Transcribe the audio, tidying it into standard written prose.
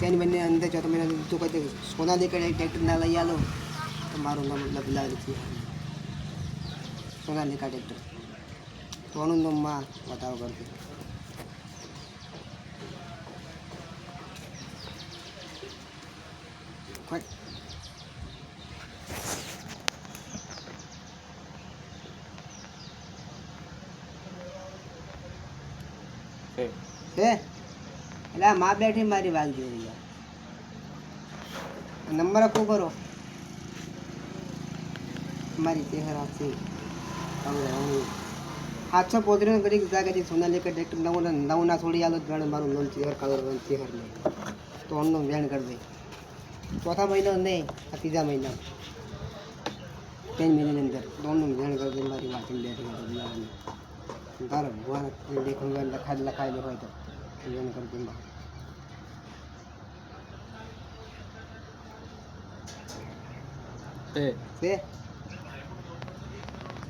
તેની બંને અંદર ચોથા મહિના તું કહી સોનાલિકા ટ્રેક્ટર ના લઈ આલો તો મારું નામ મતલબ લાગે છે સોનાલિકા ટ્રેક્ટર તો આનું નામમાં બતાવો કરશે છે એટલે આ માં બેઠી મારી વાત જોઈ નંબર આપો કરો મારી ચહેર આપશે 735 કરી જાગે સોનાલિકા ટ્રેક્ટર નવું ના છોડી આલો ગણ મારું લોન ચહેર કલર ચહેર નહીં તો અનનું વેણ કરી દે ચોથા મહિના નહીં આ ત્રીજા મહિના 3 મહિનાની અંદર દોડનું વેણ કરી દે મારી વાત બેઠી તારે ભગવાન દેખું લખાયેલું હોય તો વેણ કરી દે છે